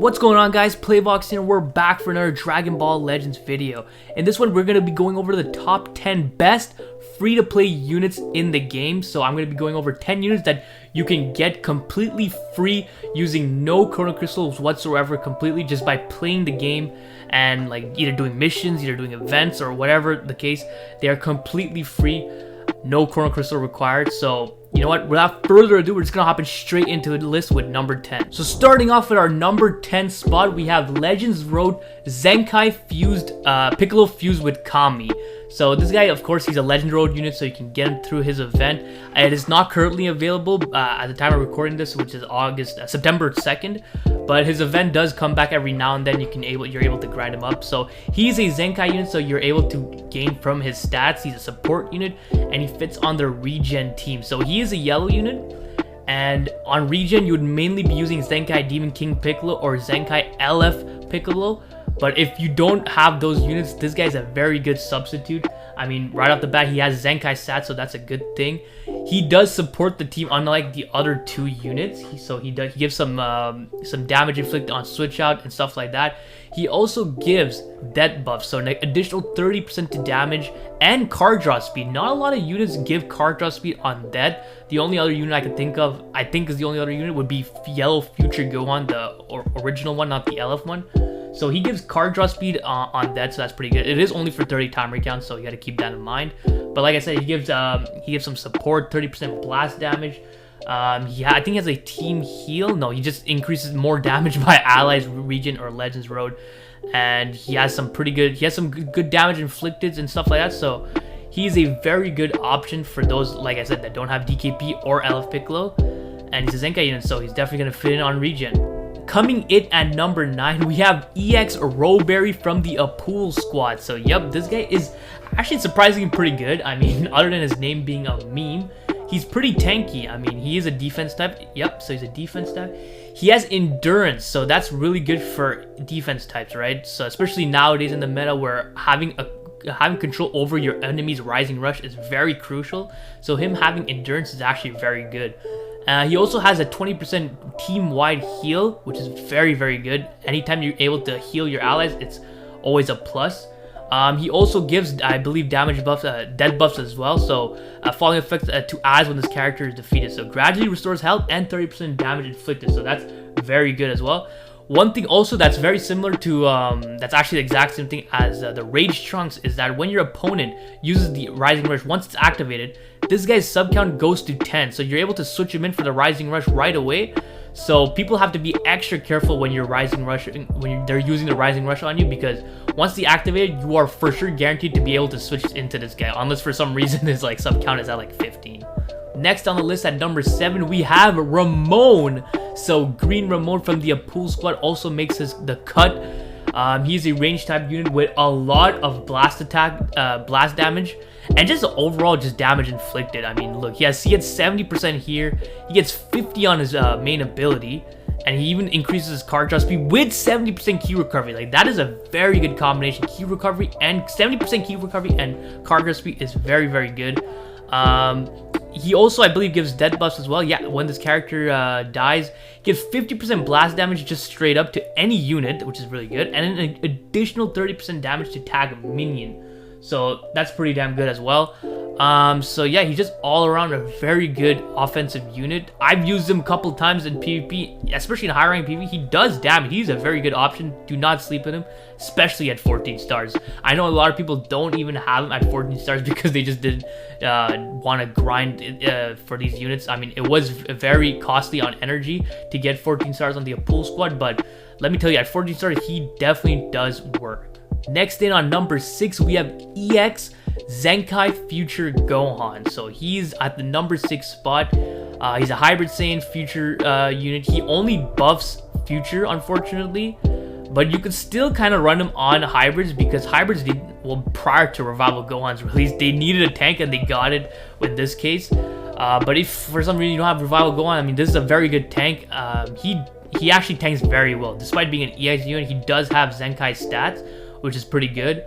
What's going on, guys? PlayBox here. We're back for another Dragon Ball Legends video. In this one, we're going to be going over the top 10 best free-to-play units in the game. So I'm going to be going over 10 units that you can get completely free using no Chrono Crystals whatsoever, completely just by playing the game and like either doing missions, either doing events, or whatever the case. They are completely free, no Chrono Crystal required. So you know what, without further ado, we're just gonna hop in straight into the list with number 10. So starting off at our number 10 spot, we have Legends Road Zenkai fused, Piccolo fused with Kami. So this guy, of course, he's a Legend Road unit, so you can get him through his event. It is not currently available at the time of recording this, which is September 2nd. But his event does come back every now and then. You're able to grind him up. So he's a Zenkai unit, so you're able to gain from his stats. He's a support unit, and he fits on the regen team. So he is a yellow unit, and on regen you would mainly be using Zenkai Demon King Piccolo or Zenkai LF Piccolo. But if you don't have those units, this guy's a very good substitute. I mean, right off the bat, he has Zenkai stats, so that's a good thing. He does support the team, unlike the other two units. He gives some damage inflicted on switch out and stuff like that. He also gives death buffs, so an additional 30% to damage and card draw speed. Not a lot of units give card draw speed on death. The only other unit I can think of, is the only other unit, would be Yellow Future Gohan, the original one, not the LF one. So he gives card draw speed on that, so that's pretty good. It is only for 30 time recounts, so you got to keep that in mind. But like I said, he gives some support, 30% blast damage. I think he has a team heal. No, he just increases more damage by allies, region, or Legends Road. And he has some good damage inflicted and stuff like that. So he's a very good option for those, like I said, that don't have DKP or LF Piccolo. And he's a Zenkai unit, so he's definitely gonna fit in on regen. Coming in at number 9, we have EX Rowberry from the Apul squad. So yep, this guy is actually surprisingly pretty good. I mean, other than his name being a meme, he's pretty tanky. I mean, he is a defense type. Yep, so he's a defense type. He has endurance, so that's really good for defense types, right? So especially nowadays in the meta, where having control over your enemy's rising rush is very crucial. So him having endurance is actually very good. He also has a 20% team-wide heal, which is very, very good. Anytime you're able to heal your allies, it's always a plus. He also gives, I believe, damage buffs, death buffs as well. So falling effects to eyes when this character is defeated. So gradually restores health and 30% damage inflicted. So that's very good as well. One thing also that's very similar to, that's actually the exact same thing as the Rage Trunks, is that when your opponent uses the Rising Rush, once it's activated, this guy's sub count goes to 10. So you're able to switch him in for the Rising Rush right away. So people have to be extra careful when you're they're using the Rising Rush on you, because once they activate it, you are for sure guaranteed to be able to switch into this guy, unless for some reason his like sub count is at like 15. Next on the list at number 7, we have Ramon. So Green Ramon from the Apul squad also makes the cut. He's a range type unit with a lot of blast damage, and just overall damage inflicted. I mean, look, he gets 70% here. He gets 50 on his main ability, and he even increases his card draw speed with 70% key recovery. Like, that is a very good combination. Key recovery and 70% key recovery and card draw speed is very, very good. He also, I believe, gives death buffs as well. Yeah, when this character dies, he gives 50% blast damage just straight up to any unit, which is really good, and an additional 30% damage to tag a minion. So that's pretty damn good as well. So yeah, he's just all around a very good offensive unit. I've used him a couple times in PvP, especially in high rank PvP. He does damage. He's a very good option. Do not sleep with him, especially at 14 stars. I know a lot of people don't even have him at 14 stars because they just didn't want to grind for these units. I mean, it was very costly on energy to get 14 stars on the Apul squad, but let me tell you, at 14 stars, he definitely does work. Next in on number 6, we have EX Zenkai Future Gohan. So he's at the number 6 spot. He's a hybrid Saiyan Future unit. He only buffs Future, unfortunately, but you could still kind of run him on hybrids, because hybrids, prior to Revival Gohan's release, they needed a tank and they got it in this case. But if for some reason you don't have Revival Gohan, I mean, this is a very good tank. He actually tanks very well. Despite being an EX unit, he does have Zenkai stats, which is pretty good.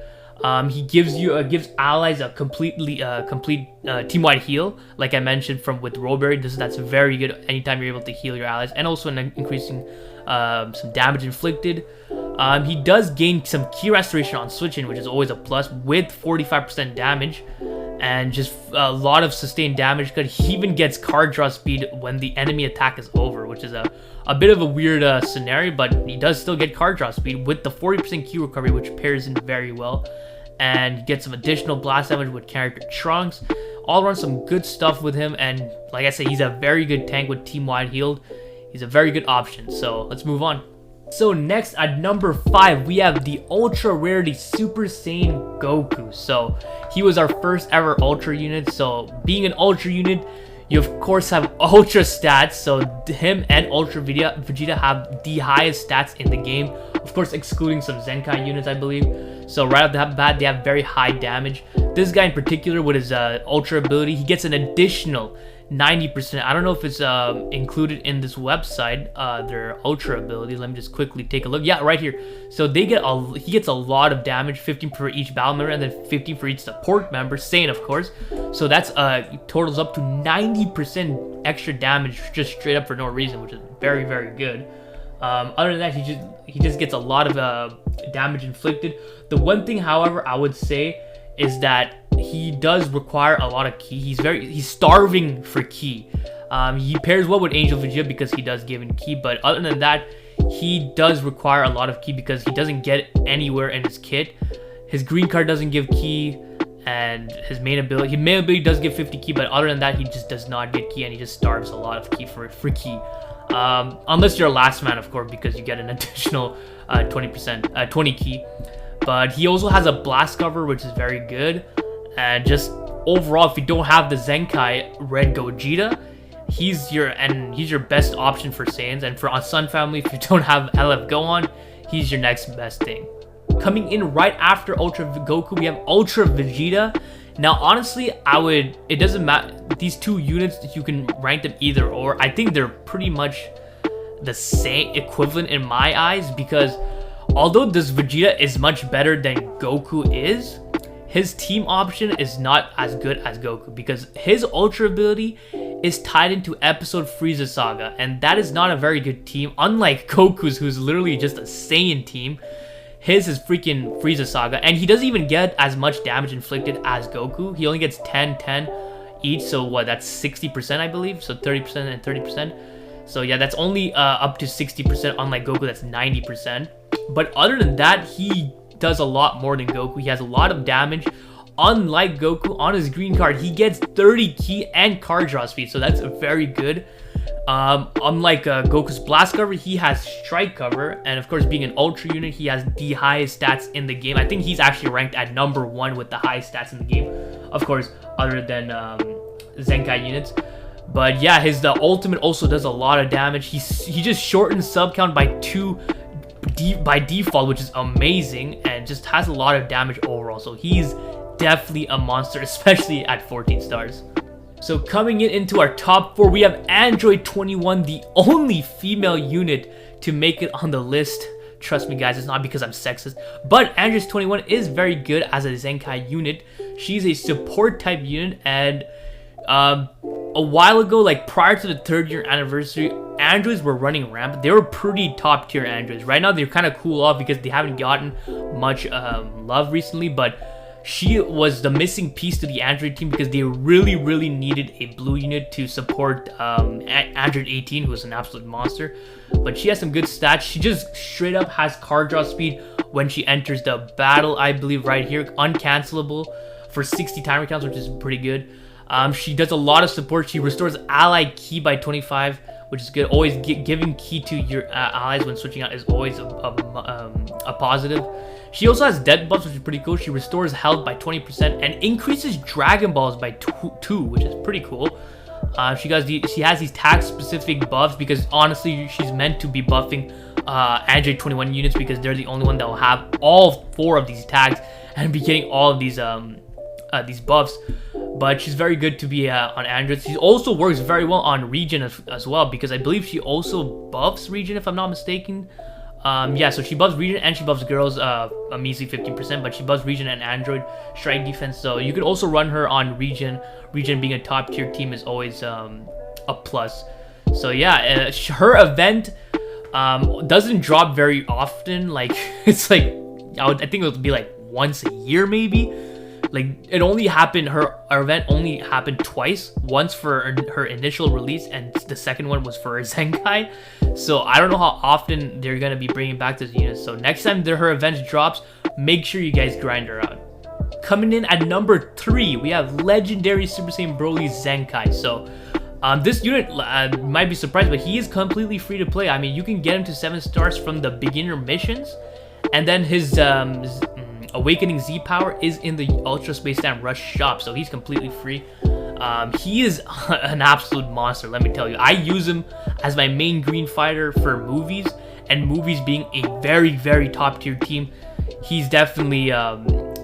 He gives allies a complete team-wide heal, like I mentioned with Robert. That's very good anytime you're able to heal your allies, and also increasing some damage inflicted. He does gain some key restoration on switching, which is always a plus, with 45% damage, and just a lot of sustained damage. Because he even gets card draw speed when the enemy attack is over, which is a bit of a weird scenario, but he does still get card draw speed with the 40% Q recovery, which pairs in very well. And get some additional blast damage with character Trunks. All around some good stuff with him, and like I said, he's a very good tank with team-wide healed. He's a very good option, so let's move on. So next at number 5, we have the ultra rarity Super Saiyan Goku. So he was our first ever ultra unit. So being an ultra unit, you of course have ultra stats. So him and Ultra Vegeta have the highest stats in the game, of course excluding some Zenkai units, I believe. So right off the bat, they have very high damage. This guy in particular, with his ultra ability, he gets an additional 90%. I don't know if it's included in this website, their ultra ability. Let me just quickly take a look. Yeah, right here. So he gets a lot of damage, 15 for each battle member, and then 15 for each support member, Saiyan of course. So that's totals up to 90% extra damage just straight up for no reason, which is very, very good. Other than that, he just gets a lot of damage inflicted. The one thing, however, I would say is that he does require a lot of ki. He's starving for ki. He pairs well with Angel Vegeta because he does give in ki, but other than that, he does require a lot of ki because he doesn't get anywhere in his kit. His green card doesn't give ki, and his main ability does give 50 ki, but other than that, he just does not get ki, and he just starves a lot of ki for ki. Unless you're a last man, of course, because you get an additional 20 ki. But he also has a blast cover, which is very good. And just overall, if you don't have the Zenkai Red Gogeta, he's your best option for Saiyans. And for Sun Family, if you don't have LF Gohan, he's your next best thing. Coming in right after Ultra Goku, we have Ultra Vegeta. Now, honestly, it doesn't matter. These two units, you can rank them either or. I think they're pretty much the same equivalent in my eyes, because although this Vegeta is much better than Goku is, his team option is not as good as Goku, because his ultra ability is tied into episode Frieza Saga, and that is not a very good team. Unlike Goku's, who's literally just a Saiyan team, his is freaking Frieza Saga, and he doesn't even get as much damage inflicted as Goku. He only gets 10 each, so what, that's 60%, I believe, so 30% and 30%. So yeah, that's only up to 60%, unlike Goku, that's 90%. But other than that, he does a lot more than Goku. He has a lot of damage. Unlike Goku, on his green card, he gets 30 ki and card draw speed, so that's very good. Unlike Goku's blast cover, he has strike cover, and of course, being an ultra unit, he has the highest stats in the game. I think he's actually ranked at number 1 with the highest stats in the game, of course, other than Zenkai units. But yeah, the ultimate also does a lot of damage. He just shortens sub count by 2 by default, which is amazing, and just has a lot of damage overall. So he's definitely a monster, especially at 14 stars. So coming into our top 4, we have Android 21, the only female unit to make it on the list. Trust me, guys, it's not because I'm sexist, but Andrus 21 is very good as a Zenkai unit. She's a support type unit, and a while ago, like prior to the 3rd year anniversary, androids were running rampant. They were pretty top tier androids. Right now, they're kind of cool off because they haven't gotten much love recently, but she was the missing piece to the android team because they really needed a blue unit to support Android 18, who's an absolute monster. But she has some good stats. She just straight up has card draw speed when she enters the battle, I believe right here, uncancelable for 60 timer counts, which is pretty good. She does a lot of support. She restores ally ki by 25, which is good. Always giving ki to your allies when switching out is always a positive. She also has death buffs, which is pretty cool. She restores health by 20% and increases Dragon Balls by 2, which is pretty cool. She has these tag specific buffs because honestly, she's meant to be buffing Android 21 units because they're the only one that will have all 4 of these tags and be getting all of these buffs. But she's very good to be on Android. She also works very well on Regen as well, because I believe she also buffs Regen, if I'm not mistaken. Yeah, so she buffs Region and she buffs girls a measly 15%, but she buffs Region and Android strike defense. So you could also run her on Region. Region being a top tier team is always a plus. So yeah, her event doesn't drop very often. Like it's like I think it would be like once a year maybe. Like it only happened, her event only happened twice. Once for her initial release, and the second one was for her Zenkai. So I don't know how often they're gonna be bringing back this unit. So next time her event drops, make sure you guys grind her out. Coming in at number 3, we have legendary Super Saiyan Broly Zenkai. So this unit might be surprised, but he is completely free to play. I mean, you can get him to 7 stars from the beginner missions, and then his Awakening Z power is in the Ultra Space Time Rush shop, so he's completely free. He is an absolute monster, let me tell you. I use him as my main green fighter for movies, and movies being a very top tier team, he's definitely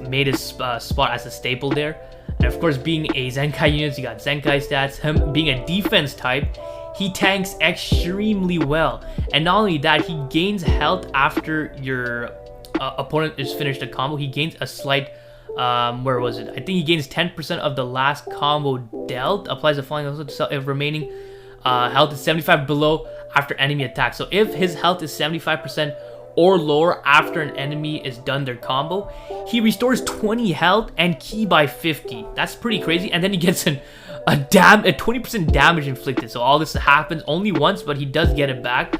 made his spot as a staple there. And of course, being a Zenkai unit, you got Zenkai stats. Him being a defense type, he tanks extremely well, and not only that, he gains health after your opponent is finished a combo. He gains a slight where was it? I think he gains 10% of the last combo dealt, applies a flying also if remaining health is 75 below after enemy attack. So if his health is 75% or lower after an enemy is done their combo, he restores 20 health and ki by 50. That's pretty crazy. And then he gets a 20% damage inflicted. So all this happens only once, but he does get it back.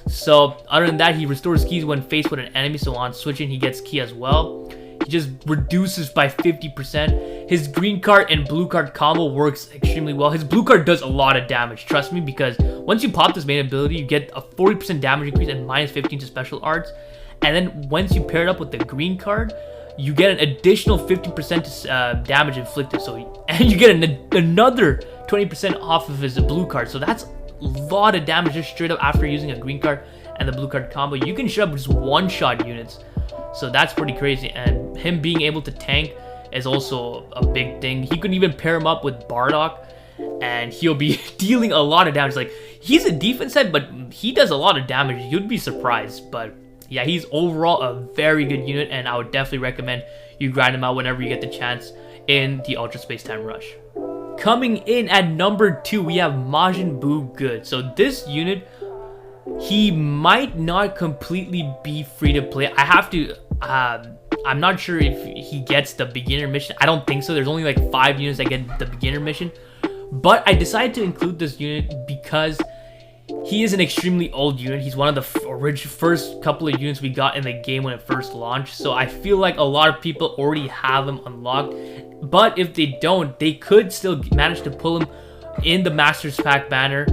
So other than that, he restores keys when faced with an enemy, so on switching he gets key as well. He just reduces by 50%. His green card and blue card combo works extremely well. His blue card does a lot of damage, trust me, because once you pop this main ability, you get a 40% damage increase and minus 15 to special arts. And then once you pair it up with the green card, you get an additional 50% damage inflicted. So and you get another 20% off of his blue card. So that's lot of damage just straight up after using a green card and the blue card combo. You can shut up just one-shot units, so that's pretty crazy. And him being able to tank is also a big thing. He could even pair him up with Bardock, and he'll be dealing a lot of damage. Like, he's a defense head, but he does a lot of damage. You'd be surprised. But yeah, he's overall a very good unit, and I would definitely recommend you grind him out whenever you get the chance in the Ultra Space Time Rush. Coming in at number 2, we have Majinbuu Good. So this unit, he might not completely be free to play. I have to, I'm not sure if he gets the beginner mission. I don't think so. There's only like 5 units that get the beginner mission. But I decided to include this unit because he is an extremely old unit. He's one of the first couple of units we got in the game when it first launched. So I feel like a lot of people already have him unlocked. But if they don't, they could still manage to pull him in the Masters Pack banner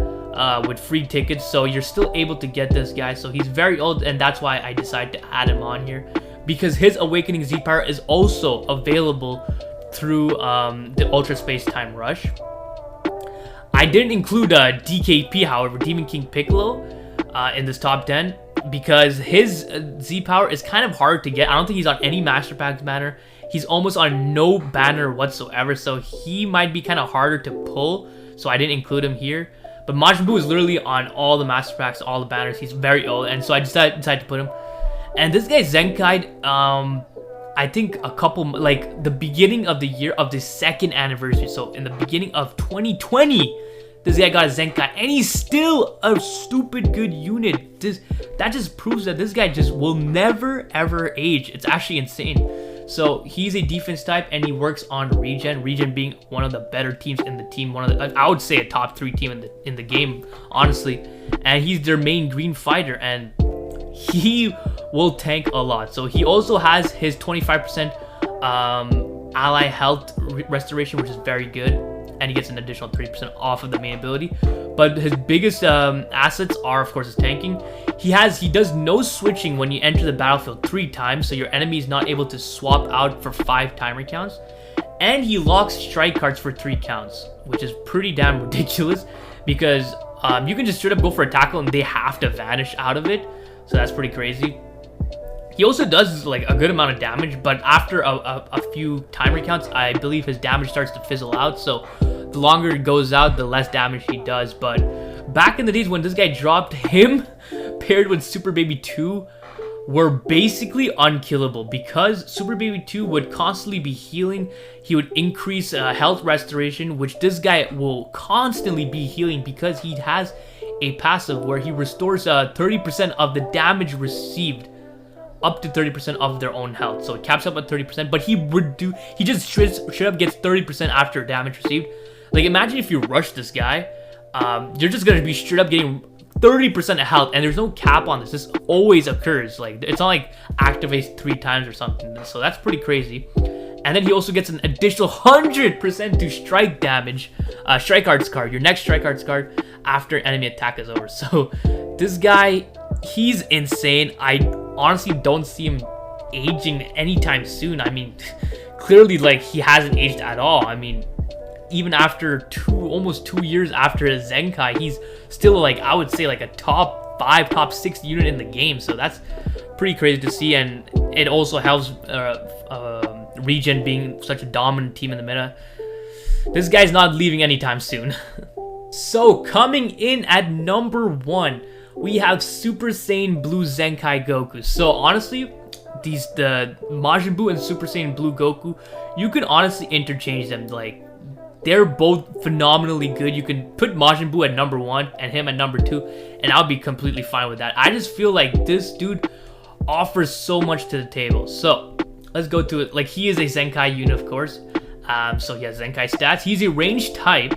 with free tickets. So you're still able to get this guy. So he's very old, and that's why I decided to add him on here. Because his Awakening Z power is also available through the Ultra Space Time Rush. I didn't include DKP, however, Demon King Piccolo, in this top 10. Because his Z power is kind of hard to get. I don't think he's on any Master Packs banner. He's almost on no banner whatsoever, so he might be kind of harder to pull, so I didn't include him here. But Majinbuu is literally on all the Master Packs, all the banners. He's very old, and so I decided to put him. And this guy Zenkai, I think a couple, like the beginning of the year of the 2nd anniversary, so in the beginning of 2020, this guy got a Zenkai, and he's still a stupid good unit. That just proves that this guy just will never ever age. It's actually insane. So he's a defense type, and he works on Regen. Regen being one of the better teams in the team, one of the, I would say a top 3 team in the game, honestly. And he's their main green fighter, and he will tank a lot. So he also has his 25% ally health restoration, which is very good, and he gets an additional 30% off of the main ability. But his biggest assets are, of course, his tanking. He does no switching when you enter the battlefield 3 times, so your enemy is not able to swap out for 5 timer counts. And he locks strike cards for 3 counts, which is pretty damn ridiculous, because you can just straight up go for a tackle and they have to vanish out of it. So that's pretty crazy. He also does like a good amount of damage, but after a few timer counts, I believe his damage starts to fizzle out. So the longer it goes out, the less damage he does. But back in the days when this guy dropped him paired with Super Baby 2 were basically unkillable because Super Baby 2 would constantly be healing. He would increase health restoration, which this guy will constantly be healing because he has a passive where he restores 30% of the damage received up to 30% of their own health. So it caps up at 30%, but he just straight up gets 30% after damage received. Like, imagine if you rush this guy, you're just gonna be straight up getting 30% of health, and there's no cap on this. This always occurs. Like, it's not like activates 3 times or something. So that's pretty crazy. And then he also gets an additional 100% to strike damage, strike arts card, your next strike arts card after enemy attack is over. So this guy, he's insane. I honestly don't see him aging anytime soon. I mean, clearly, like, he hasn't aged at all. I mean, even after almost 2 years after his Zenkai, he's still, like, I would say, like, a top 5, top 6 unit in the game. So that's pretty crazy to see, and it also helps Regen being such a dominant team in the meta. This guy's not leaving anytime soon. So coming in at number 1, we have Super Saiyan Blue Zenkai Goku. So honestly, the Majinbuu and Super Saiyan Blue Goku, you can honestly interchange them. Like, they're both phenomenally good. You can put Majinbuu at number 1 and him at number 2, and I'll be completely fine with that. I just feel like this dude offers so much to the table. So let's go to it. Like, he is a Zenkai unit, of course. So he has Zenkai stats. He's a ranged type,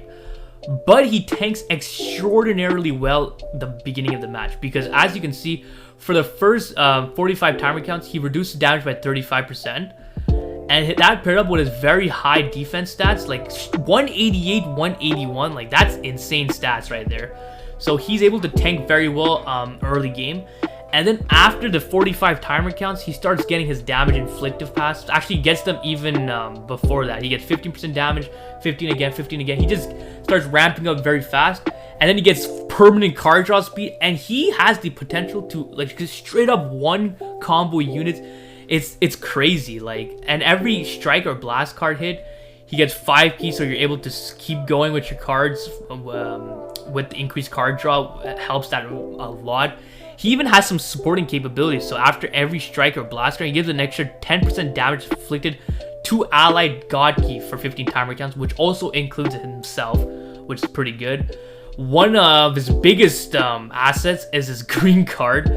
but he tanks extraordinarily well the beginning of the match, because as you can see, for the first 45 timer counts, he reduces damage by 35%. And that paired up with his very high defense stats, like 188, 181, like that's insane stats right there. So he's able to tank very well early game. And then after the 45 timer counts, he starts getting his damage inflictive pass. Actually, he gets them even before that. He gets 15% damage, 15 again, 15 again. He just starts ramping up very fast. And then he gets permanent card draw speed. And he has the potential to, like, just straight up one combo units. It's crazy. Like, and every strike or blast card hit, he gets 5 keys, so you're able to keep going with your cards with the increased card draw. It helps that a lot. He even has some supporting capabilities, so after every strike or blaster, he gives an extra 10% damage inflicted to allied god key for 15 timer counts, which also includes himself, which is pretty good. One of his biggest assets is his green card.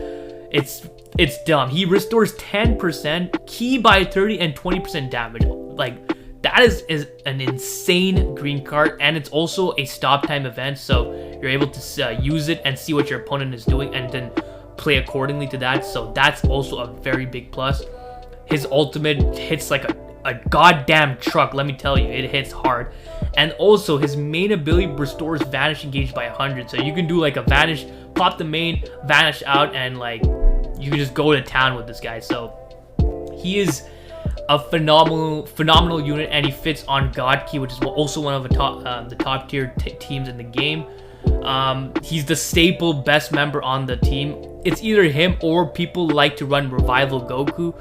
It's dumb. He restores 10%, key by 30, and 20% damage. Like, that is an insane green card, and it's also a stop time event, so you're able to use it and see what your opponent is doing and then play accordingly to that. So that's also a very big plus. His ultimate hits like a goddamn truck, let me tell you. It hits hard. And also his main ability restores vanish engaged by 100, so you can do like a vanish, pop the main, vanish out, and like you can just go to town with this guy. So he is a phenomenal unit, and he fits on God Key, which is also one of the top tier teams in the game. He's the staple best member on the team. It's either him or people like to run Revival Goku.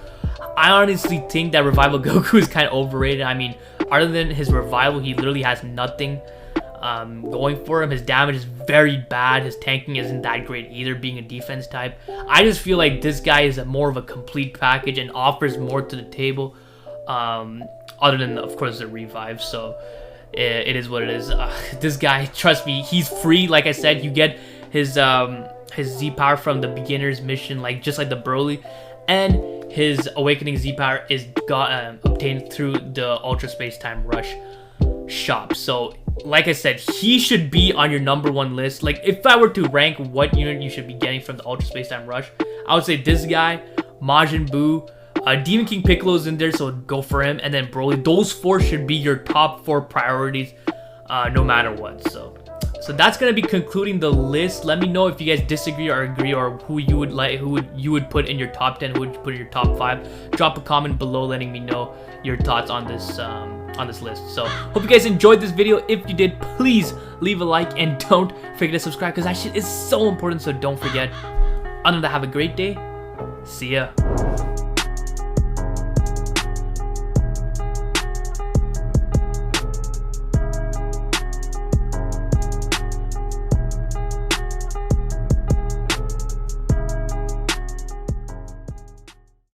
I honestly think that Revival Goku is kind of overrated. I mean, other than his Revival, he literally has nothing going for him. His damage is very bad. His tanking isn't that great either, being a defense type. I just feel like this guy is more of a complete package and offers more to the table, other than, of course, the revive. So it is what it is. This guy, trust me, he's free. Like I said, you get his Z power from the beginner's mission, like just like the Broly, and his awakening Z power is obtained through the Ultra Space Time Rush shop. So like I said, he should be on your number 1 list. Like, if I were to rank what unit you should be getting from the Ultra Space Time Rush, I would say this guy, Majinbuu, Demon King Piccolo's in there, so go for him, and then Broly. Those 4 should be your top 4 priorities, no matter what. So that's gonna be concluding the list. Let me know if you guys disagree or agree, or who you would like, you would put in your top 10, who would you put in your top 5. Drop a comment below letting me know your thoughts on this list. So hope you guys enjoyed this video. If you did, please leave a like and don't forget to subscribe, because that shit is so important. So don't forget. Other than that, have a great day. See ya.